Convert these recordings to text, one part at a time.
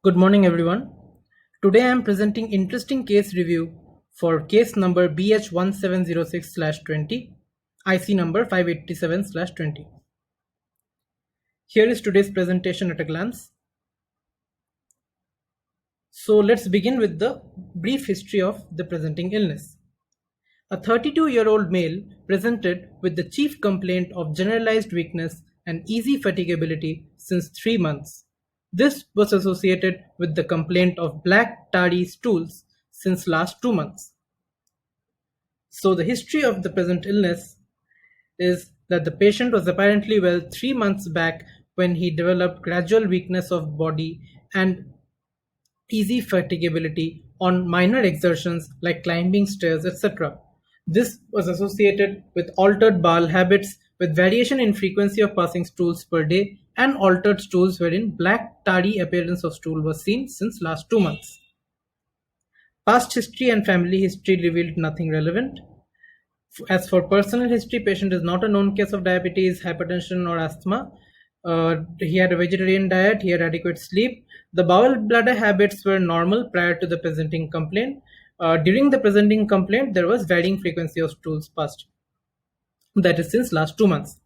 Good morning, everyone. Today I am presenting interesting case review for case number BH1706/20, IC number 587/20. Here is today's presentation at a glance. So let's begin with the brief history of the presenting illness. A 32-year-old male presented with the chief complaint of generalized weakness and easy fatigability since 3 months. This was associated with the complaint of black tarry stools since last 2 months. So the history of the present illness is that the patient was apparently well 3 months back when he developed gradual weakness of body and easy fatigability on minor exertions like climbing stairs, etc. This was associated with altered bowel habits, with variation in frequency of passing stools per day, and altered stools wherein black tarry appearance of stool was seen since last 2 months. Past history and family history revealed nothing relevant. As for personal history, patient is not a known case of diabetes, hypertension, or asthma. He had a vegetarian diet, he had adequate sleep. The bowel bladder habits were normal prior to the presenting complaint. During the presenting complaint, there was varying frequency of stools passed. That is since last 2 months.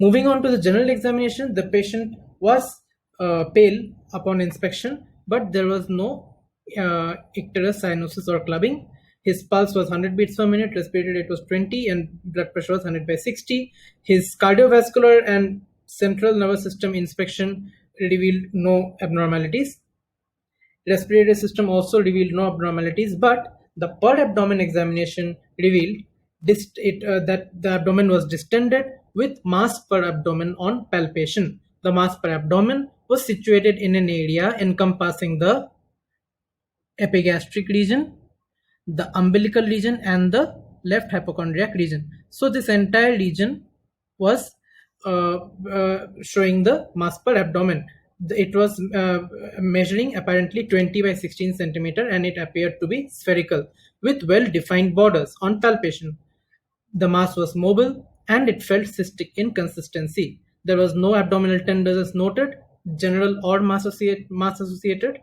Moving on to the general examination, the patient was pale upon inspection, but there was no icterus cyanosis or clubbing. His pulse was 100 beats per minute, respiratory rate was 20, and blood pressure was 100/60. His cardiovascular and central nervous system inspection revealed no abnormalities. Respiratory system also revealed no abnormalities, but the per abdomen examination revealed that the abdomen was distended with mass per abdomen on palpation. The mass per abdomen was situated in an area encompassing the epigastric region, the umbilical region, and the left hypochondriac region. So this entire region was showing the mass per abdomen. It was measuring apparently 20/16 centimeter, and it appeared to be spherical with well-defined borders on palpation. The mass was mobile and it felt cystic in consistency. There was no abdominal tenderness noted, general or mass associated,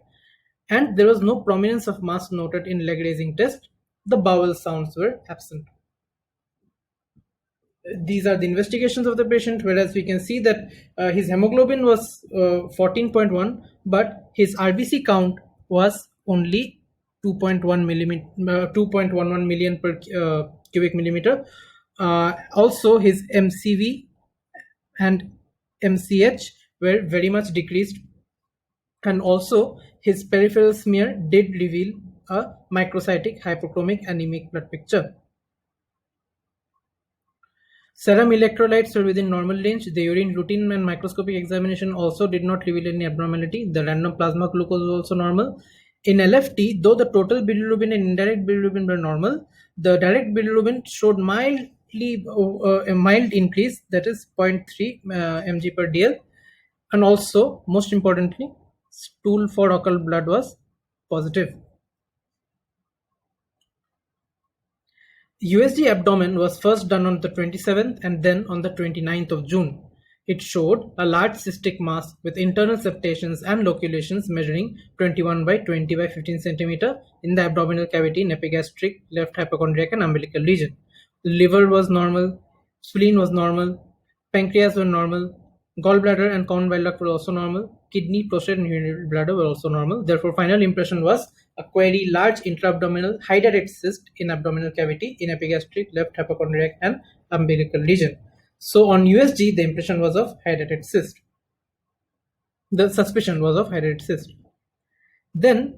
and there was no prominence of mass noted in leg raising test. The bowel sounds were absent. These are the investigations of the patient, whereas we can see that his hemoglobin was 14.1, but his RBC count was only 2.11 million per cubic millimeter. Also, his MCV and MCH were very much decreased, and also his peripheral smear did reveal a microcytic hypochromic anemic blood picture. Serum electrolytes were within normal range. The urine routine and microscopic examination also did not reveal any abnormality. The random plasma glucose was also normal. In LFT, though the total bilirubin and indirect bilirubin were normal, the direct bilirubin showed a mild increase, that is 0.3 mg per dl, and also, most importantly, stool for occult blood was positive. USG abdomen was first done on the 27th and then on the 29th of June. It showed a large cystic mass with internal septations and loculations measuring 21/20/15 cm in the abdominal cavity in epigastric, left hypochondriac, and umbilical region. The liver was normal, spleen was normal, pancreas were normal, gallbladder and common bile duct were also normal, kidney, prostate, and urinary bladder were also normal. Therefore, final impression was a query large intra-abdominal hydatid cyst in abdominal cavity in epigastric, left hypochondriac, and umbilical region. So on USG, the impression was of hydatid cyst. The suspicion was of hydatid cyst. Then,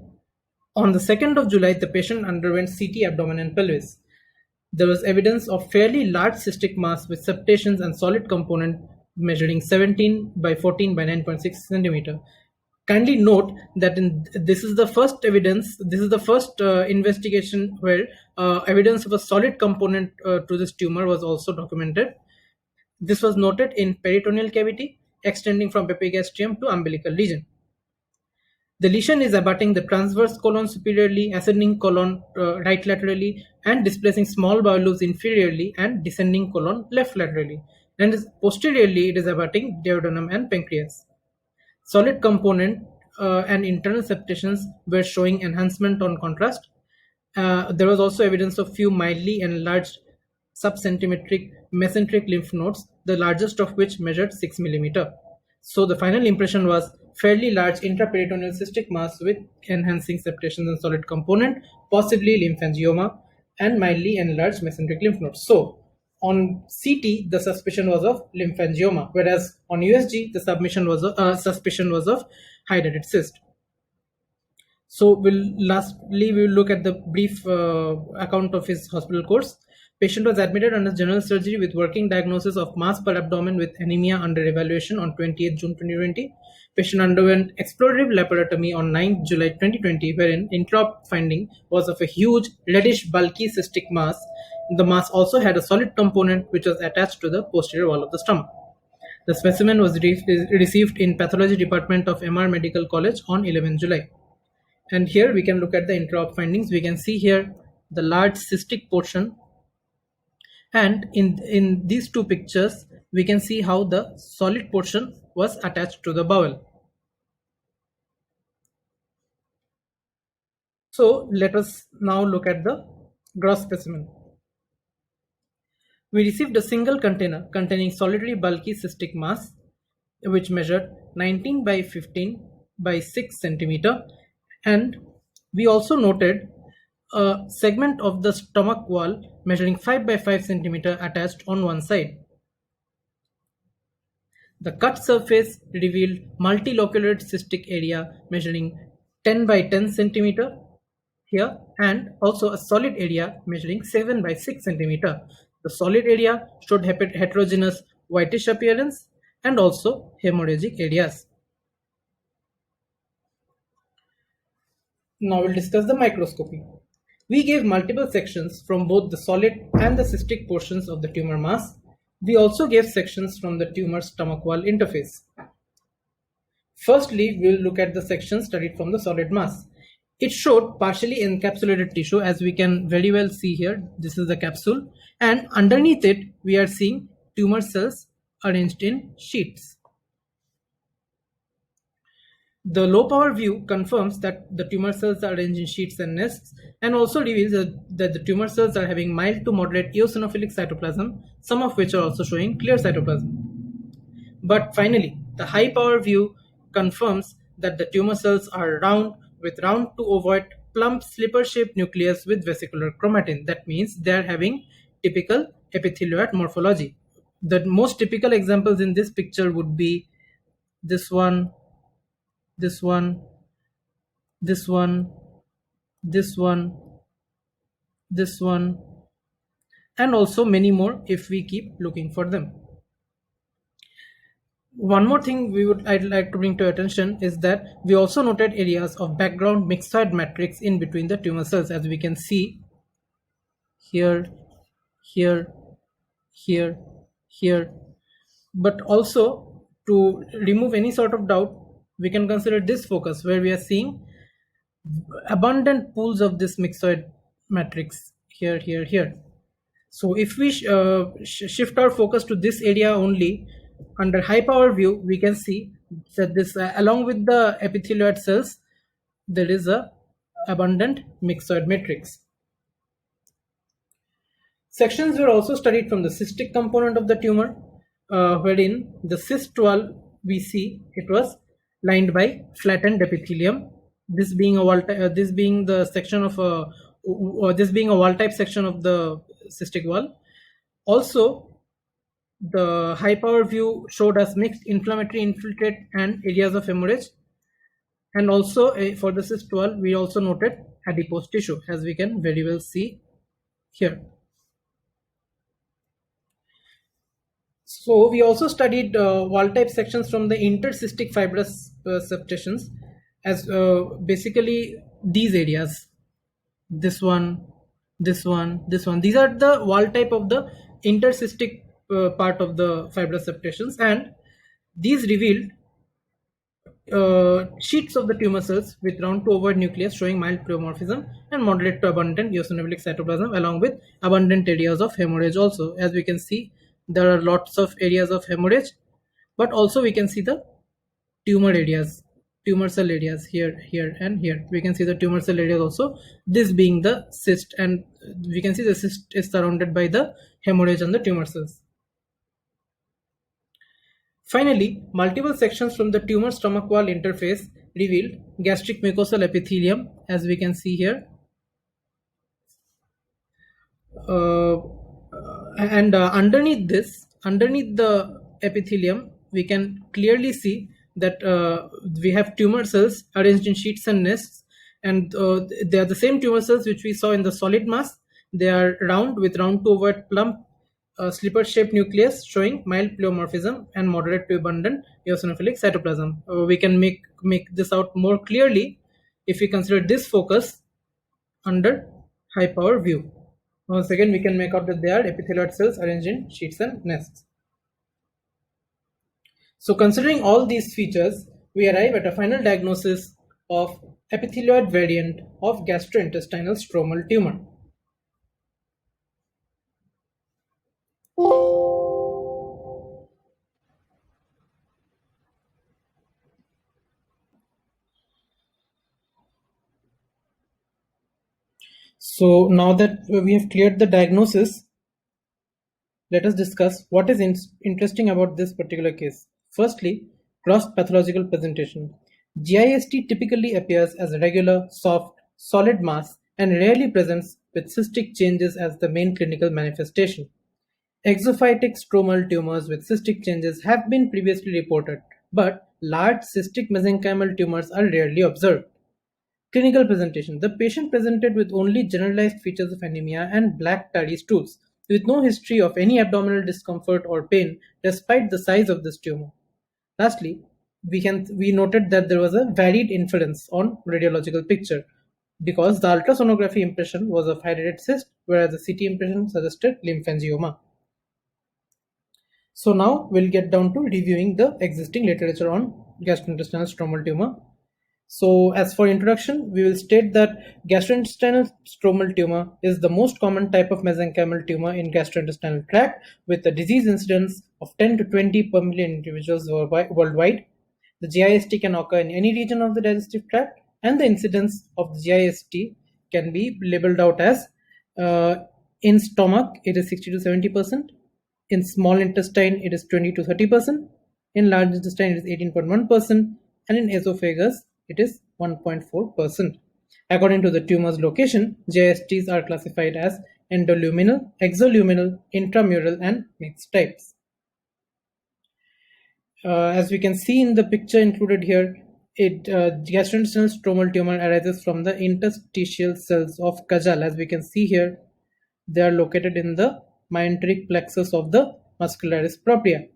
on the 2nd of July, the patient underwent CT abdomen and pelvis. There was evidence of fairly large cystic mass with septations and solid component measuring 17/14/9.6 centimeter. Kindly note that this is the first investigation where evidence of a solid component to this tumor was also documented. This was noted in peritoneal cavity extending from epigastrium to umbilical region. The lesion is abutting the transverse colon superiorly, ascending colon right laterally, and displacing small bowel lobes inferiorly and descending colon left laterally. And posteriorly, it is abutting duodenum and pancreas. Solid component and internal septations were showing enhancement on contrast. There was also evidence of few mildly enlarged subcentimetric mesenteric lymph nodes, the largest of which measured 6 mm. So the final impression was fairly large intraperitoneal cystic mass with enhancing septations and solid component, possibly lymphangioma, and mildly enlarged mesenteric lymph nodes. So on CT, the suspicion was of lymphangioma, whereas on USG, the suspicion was of hydatid cyst. So we will look at the brief account of his hospital course. Patient was admitted under general surgery with working diagnosis of mass per abdomen with anemia under evaluation on 20th June 2020. Patient underwent explorative laparotomy on 9th July 2020, wherein intra-op finding was of a huge reddish bulky cystic mass. The mass also had a solid component which was attached to the posterior wall of the stomach. The specimen was received in pathology department of MR Medical College on 11th July. And here we can look at the intra-op findings. We can see here the large cystic portion, and in these two pictures we can see how the solid portion was attached to the bowel. So let us now look at the gross specimen. We received a single container containing solidly bulky cystic mass which measured 19 by 15 by 6 centimeter, and we also noted a segment of the stomach wall measuring 5 by 5 centimeter attached on one side. The cut surface revealed multilocular cystic area measuring 10 by 10 centimeter here, and also a solid area measuring 7 by 6 centimeter. The solid area showed heterogeneous whitish appearance and also hemorrhagic areas. Now we'll discuss the microscopy. We gave multiple sections from both the solid and the cystic portions of the tumor mass. We also gave sections from the tumor stomach wall interface. Firstly, we'll look at the section studied from the solid mass. It showed partially encapsulated tissue, as we can very well see here. This is the capsule, and underneath it we are seeing tumor cells arranged in sheets. The low power view confirms that the tumor cells are arranged in sheets and nests, and also reveals that the tumor cells are having mild to moderate eosinophilic cytoplasm, some of which are also showing clear cytoplasm. But finally, the high power view confirms that the tumor cells are round with round to ovoid plump slipper shaped nucleus with vesicular chromatin. That means they are having typical epithelioid morphology. The most typical examples in this picture would be this one, this one, this one, this one, this one, and also many more if we keep looking for them. One more thing I'd like to bring to your attention is that we also noted areas of background myxoid matrix in between the tumor cells, as we can see here, here, here, here. But also, to remove any sort of doubt, we can consider this focus where we are seeing abundant pools of this myxoid matrix here, here, here. So if we shift our focus to this area only, under high power view, we can see that this along with the epithelioid cells, there is a abundant myxoid matrix. Sections were also studied from the cystic component of the tumor, wherein the cyst wall we see it was lined by flattened epithelium. This being a wall, this being the section of this being a wall type section of the cystic wall. Also, the high power view showed us mixed inflammatory infiltrate and areas of hemorrhage, and also for the cyst wall we also noted adipose tissue, as we can very well see here. So we also studied wall type sections from the intercystic fibrous septations, as basically these areas, this one, this one, this one. These are the wall type of the intercystic part of the fibrous septations, and these revealed sheets of the tumor cells with round to ovoid nucleus showing mild pleomorphism and moderate to abundant eosinophilic cytoplasm, along with abundant areas of hemorrhage. Also, as we can see, there are lots of areas of hemorrhage, but also we can see the tumor areas, tumor cell areas here, here, and here. We can see the tumor cell areas also, this being the cyst, and we can see the cyst is surrounded by the hemorrhage and the tumor cells. Finally, multiple sections from the tumor stomach wall interface revealed gastric mucosal epithelium, as we can see here. And underneath the epithelium, we can clearly see that we have tumor cells arranged in sheets and nests, and they are the same tumor cells which we saw in the solid mass. They are round with round to ovate plump slipper-shaped nucleus showing mild pleomorphism and moderate to abundant eosinophilic cytoplasm. We can make this out more clearly if we consider this focus under high power view. Once again, we can make out that they are epithelioid cells arranged in sheets and nests. So considering all these features, we arrive at a final diagnosis of epithelioid variant of gastrointestinal stromal tumor. So now that we have cleared the diagnosis, let us discuss what is interesting about this particular case. Firstly, gross pathological presentation. GIST typically appears as a regular, soft, solid mass and rarely presents with cystic changes as the main clinical manifestation. Exophytic stromal tumors with cystic changes have been previously reported, but large cystic mesenchymal tumors are rarely observed. Clinical presentation. The patient presented with only generalized features of anemia and black tarry stools, with no history of any abdominal discomfort or pain despite the size of this tumor. Lastly, we noted that there was a varied inference on radiological picture because the ultrasonography impression was of hydrated cyst, whereas the CT impression suggested lymphangioma. So now we'll get down to reviewing the existing literature on gastrointestinal stromal tumor. So as for introduction, we will state that gastrointestinal stromal tumor is the most common type of mesenchymal tumor in gastrointestinal tract with a disease incidence of 10 to 20 per million individuals worldwide. The GIST can occur in any region of the digestive tract, and the incidence of the GIST can be labeled out as in stomach it is 60 to 70%, in small intestine it is 20 to 30%, in large intestine it is 18.1%, and in esophagus it is 1.4%. According to the tumor's location, GISTs are classified as endoluminal, exoluminal, intramural, and mixed types. As we can see in the picture included here, gastrointestinal stromal tumor arises from the interstitial cells of Kajal. As we can see here, they are located in the myenteric plexus of the muscularis propria.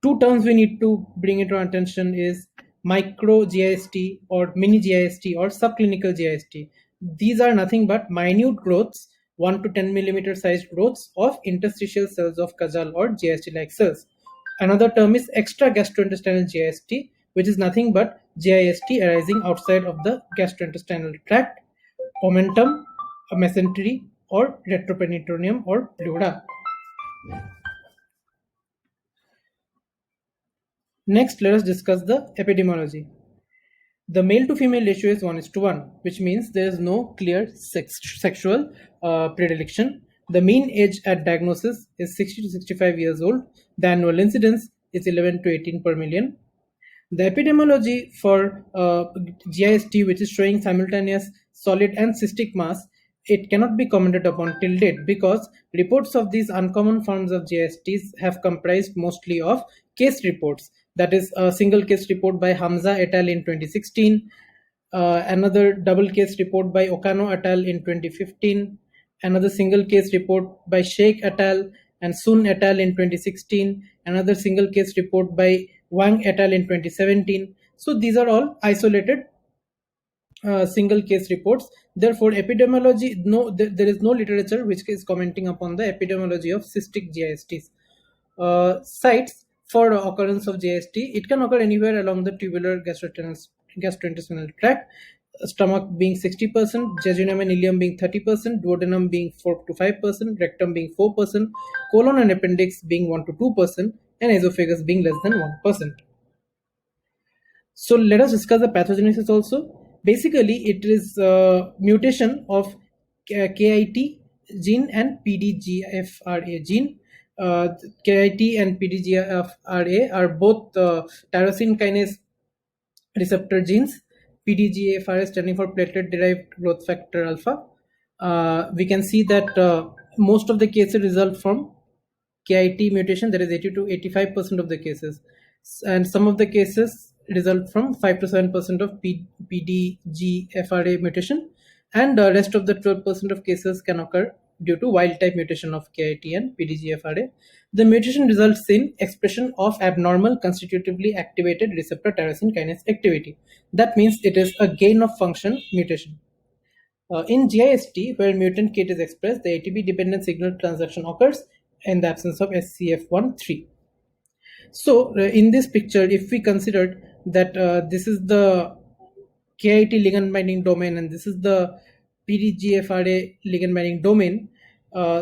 Two terms we need to bring into our attention is micro GIST or mini GIST or subclinical GIST. These are nothing but minute growths, 1 to 10 millimeter sized growths of interstitial cells of Kajal or GIST-like cells. Another term is extra gastrointestinal GIST, which is nothing but GIST arising outside of the gastrointestinal tract, omentum, mesentery, or retroperitoneum or pleura. Next, let us discuss the epidemiology. The male to female ratio is 1:1, which means there is no clear sexual predilection. The mean age at diagnosis is 60 to 65 years old. The annual incidence is 11 to 18 per million. The epidemiology for GIST, which is showing simultaneous solid and cystic mass, it cannot be commented upon till date because reports of these uncommon forms of GISTs have comprised mostly of case reports. That is a single case report by Hamza et al. In 2016, another double case report by Okano et al. In 2015, another single case report by Sheikh et al. And Sun et al. In 2016, another single case report by Wang et al. In 2017. So these are all isolated single case reports. Therefore, epidemiology, there is no literature which is commenting upon the epidemiology of cystic GISTs. Sites for occurrence of GIST, it can occur anywhere along the tubular gastrointestinal tract, stomach being 60%, jejunum and ileum being 30%, duodenum being 4 to 5%, rectum being 4%, colon and appendix being 1 to 2%, and esophagus being less than 1%. So let us discuss the pathogenesis also. Basically, it is mutation of KIT gene and PDGFRA gene. Uh, KIT and PDGFRA are both tyrosine kinase receptor genes. PDGFR standing for platelet derived growth factor alpha. We can see that most of the cases result from KIT mutation, that is 80 to 85% of the cases, and some of the cases result from 5 to 7% of PDGFRA mutation, and the rest of the 12% of cases can occur due to wild type mutation of KIT and PDGFRA. The mutation results in expression of abnormal constitutively activated receptor tyrosine kinase activity. That means it is a gain of function mutation. In GIST, where mutant KIT is expressed, the ATP-dependent signal transduction occurs in the absence of SCF1-3. So, in this picture, if we considered that this is the KIT ligand binding domain and this is the PDGFRA ligand binding domain,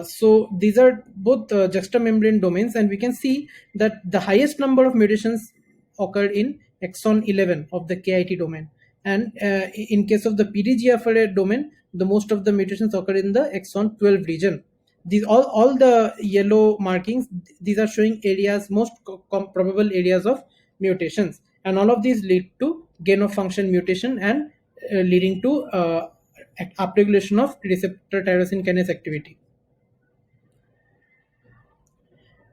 so these are both juxtamembrane domains, and we can see that the highest number of mutations occur in exon 11 of the KIT domain, and in case of the PDGFRA domain, the most of the mutations occur in the exon 12 region. These all the yellow markings, these are showing areas, most probable areas of mutations, and all of these lead to gain of function mutation and leading to upregulation of receptor tyrosine kinase activity.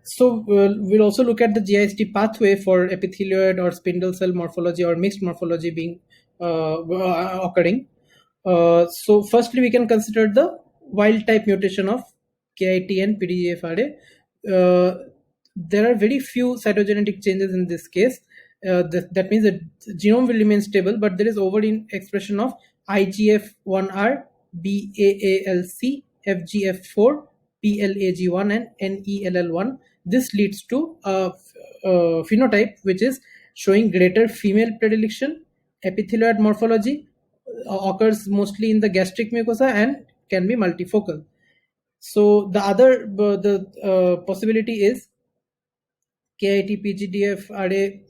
So we'll also look at the GIST pathway for epithelioid or spindle cell morphology or mixed morphology being occurring. So firstly, we can consider the wild type mutation of KIT and PDGFRA. There are very few cytogenetic changes in this case. That means the genome will remain stable, but there is over expression of IGF1R, BAALC, FGF4, PLAG1, and NELL1. This leads to a phenotype which is showing greater female predilection. Epithelioid morphology occurs mostly in the gastric mucosa and can be multifocal. So the other possibility is KIT PGDFRA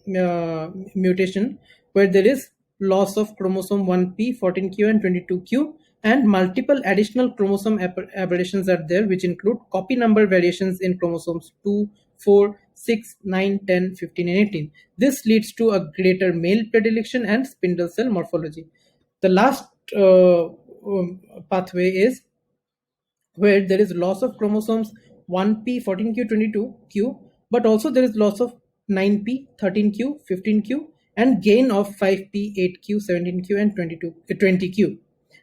mutation, where there is loss of chromosome 1p, 14q, and 22q, and multiple additional chromosome aberrations are there, which include copy number variations in chromosomes 2, 4, 6, 9, 10, 15, and 18. This leads to a greater male predilection and spindle cell morphology. The last pathway is where there is loss of chromosomes 1p, 14q, 22q, but also there is loss of 9p, 13q, 15q, and gain of 5p, 8q, 17q, and 20q.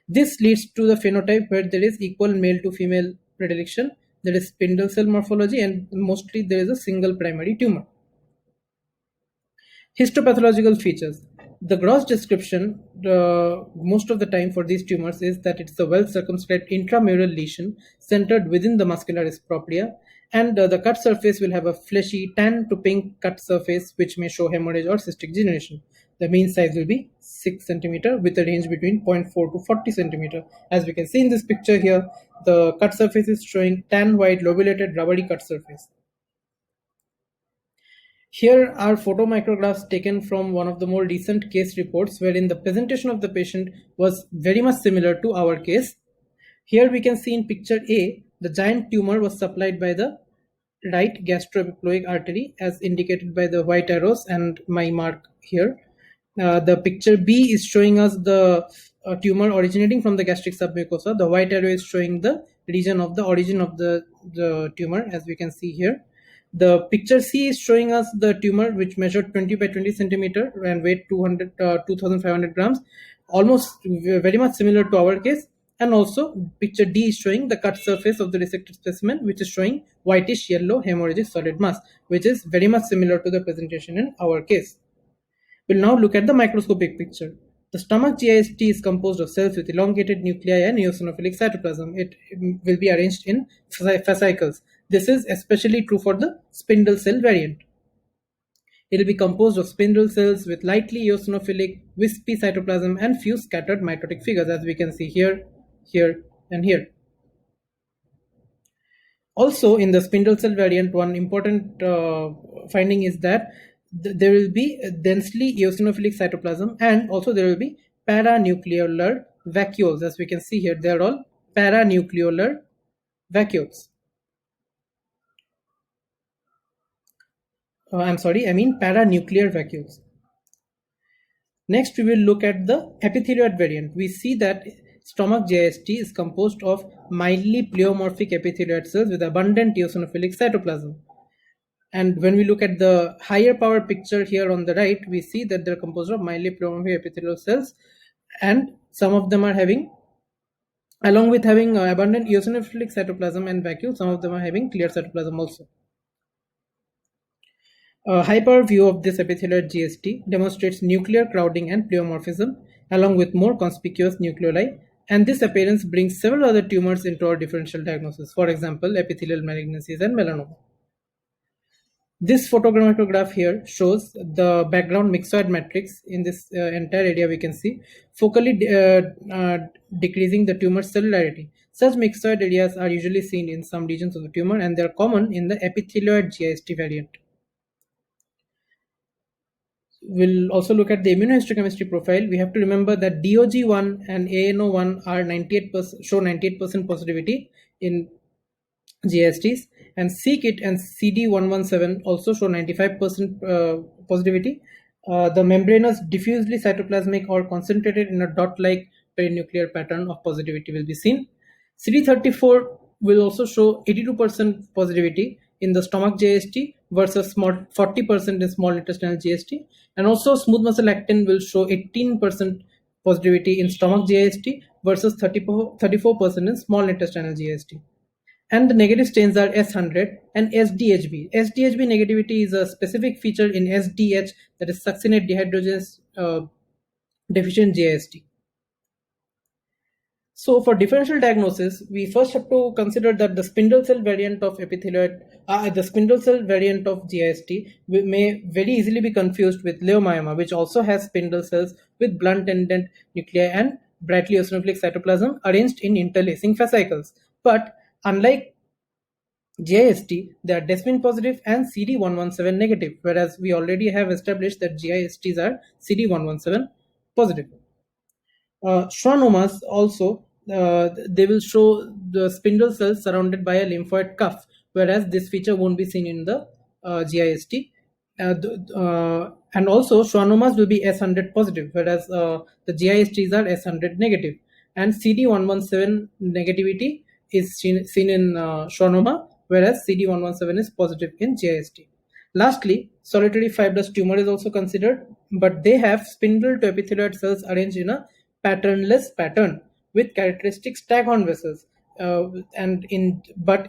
This leads to the phenotype where there is equal male to female predilection, there is spindle cell morphology, and mostly there is a single primary tumor. Histopathological features. The gross description most of the time for these tumors is that it's a well-circumscribed intramural lesion centered within the muscularis propria, and the cut surface will have a fleshy tan to pink cut surface which may show hemorrhage or cystic degeneration. The mean size will be 6 cm with a range between 0.4 to 40 cm. As we can see in this picture here, the cut surface is showing tan white lobulated rubbery cut surface. Here are photomicrographs taken from one of the more recent case reports wherein the presentation of the patient was very much similar to our case. Here we can see in picture A, the giant tumor was supplied by the right gastroepiploic artery as indicated by the white arrows and my mark here. The picture B is showing us the tumor originating from the gastric submucosa. The white arrow is showing the region of the origin of the tumor, as we can see here. The picture C is showing us the tumor which measured 20 by 20 centimeter and weighed 2,500 grams, almost very much similar to our case. And also picture D is showing the cut surface of the resected specimen, which is showing whitish yellow hemorrhagic solid mass, which is very much similar to the presentation in our case. We'll now look at the microscopic picture. The stomach GIST is composed of cells with elongated nuclei and eosinophilic cytoplasm. It will be arranged in fascicles. This is especially true for the spindle cell variant. It will be composed of spindle cells with lightly eosinophilic, wispy cytoplasm and few scattered mitotic figures, as we can see here, here, and here. Also, in the spindle cell variant, one important finding is that there will be densely eosinophilic cytoplasm, and also there will be paranuclear vacuoles. As we can see here, they are all paranuclear vacuoles. I mean paranuclear vacuoles. Next, we will look at the epithelioid variant. We see that stomach GIST is composed of mildly pleomorphic epithelioid cells with abundant eosinophilic cytoplasm. And when we look at the higher power picture here on the right, we see that they're composed of mildly pleomorphic epithelial cells, and some of them are having, along with having abundant eosinophilic cytoplasm and vacuole, some of them are having clear cytoplasm also. A high-power view of this epithelioid GST demonstrates nuclear crowding and pleomorphism, along with more conspicuous nucleoli, and this appearance brings several other tumors into our differential diagnosis, for example, epithelial malignancies and melanoma. This photogrammetograph here shows the background myxoid matrix in this entire area. We can see focally decreasing the tumor cellularity. Such myxoid areas are usually seen in some regions of the tumor, and they are common in the epithelioid GIST variant. We'll also look at the immunohistochemistry profile. We have to remember that DOG1 and ANO1 are 98% show 98% positivity in GISTs, and c-KIT and CD117 also show 95% positivity. The membranous diffusely cytoplasmic or concentrated in a dot-like perinuclear pattern of positivity will be seen. CD34 will also show 82% positivity in the stomach GIST versus 40% in small intestinal GIST, and also smooth muscle actin will show 18% positivity in stomach GIST versus 34% in small intestinal GIST. And the negative stains are S100 and SDHB. SDHB negativity is a specific feature in SDH, that is succinate dehydrogenase deficient GIST. So for differential diagnosis, we first have to consider that the spindle cell variant of epithelioid, the spindle cell variant of GIST may very easily be confused with leiomyoma, which also has spindle cells with blunt-ended nuclei and brightly eosinophilic cytoplasm arranged in interlacing fascicles. But unlike GIST, they are Desmin positive and CD117 negative, whereas we already have established that GISTs are CD117 positive. Schwannomas also, they will show the spindle cells surrounded by a lymphoid cuff, whereas this feature won't be seen in the GIST. And also schwannomas will be S100 positive, whereas the GISTs are S100 negative, and CD117 negativity is seen in schwannoma, whereas CD117 is positive in GIST. Lastly, solitary fibrous tumor is also considered, but they have spindle to epithelioid cells arranged in a patternless pattern with characteristic staghorn vessels. But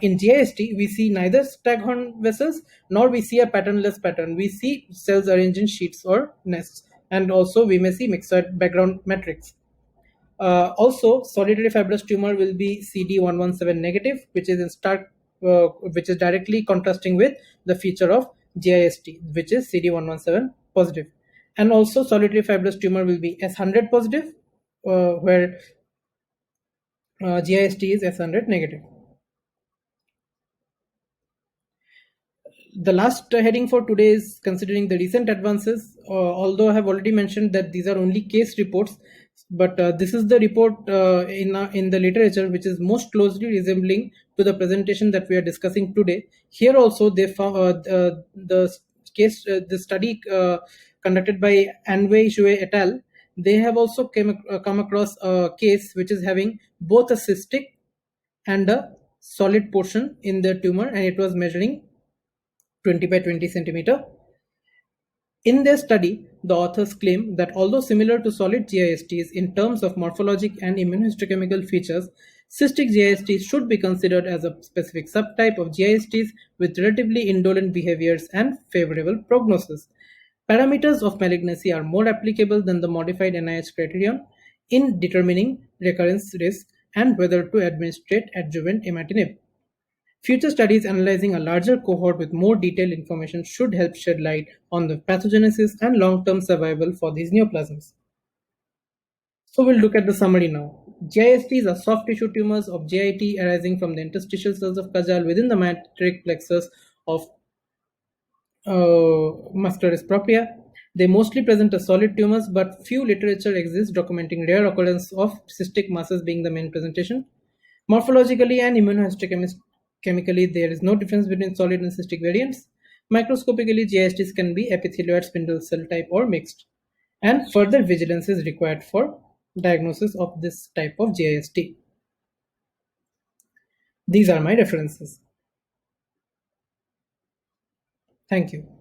in GIST we see neither staghorn vessels nor we see a patternless pattern. We see cells arranged in sheets or nests, and also we may see myxoid background matrix. Also, solitary fibrous tumor will be CD117 negative, which is in stark, which is directly contrasting with the feature of GIST, which is CD117 positive. And also, solitary fibrous tumor will be S100 positive, where GIST is S100 negative. The last heading for today is considering the recent advances. Although I have already mentioned that these are only case reports, but this is the report in the literature which is most closely resembling to the presentation that we are discussing today. Here also they found the study conducted by Anwei Xue et al. They have also come across a case which is having both a cystic and a solid portion in the tumor, and it was measuring 20 by 20 centimeter. In their study, the authors claim that although similar to solid GISTs in terms of morphologic and immunohistochemical features, cystic GISTs should be considered as a specific subtype of GISTs with relatively indolent behaviors and favorable prognosis. Parameters of malignancy are more applicable than the modified NIH criterion in determining recurrence risk and whether to administrate adjuvant imatinib. Future studies analyzing a larger cohort with more detailed information should help shed light on the pathogenesis and long-term survival for these neoplasms. So we'll look at the summary now. GISTs are soft tissue tumors of GIT arising from the interstitial cells of Cajal within the matrix plexus of muscular dystrophy. They mostly present as solid tumors, but few literature exists documenting rare occurrence of cystic masses being the main presentation. Morphologically and immunohistochemically, there is no difference between solid and cystic variants. Microscopically, GISTs can be epithelioid, spindle cell type, or mixed, and further vigilance is required for diagnosis of this type of GIST. These are my references. Thank you.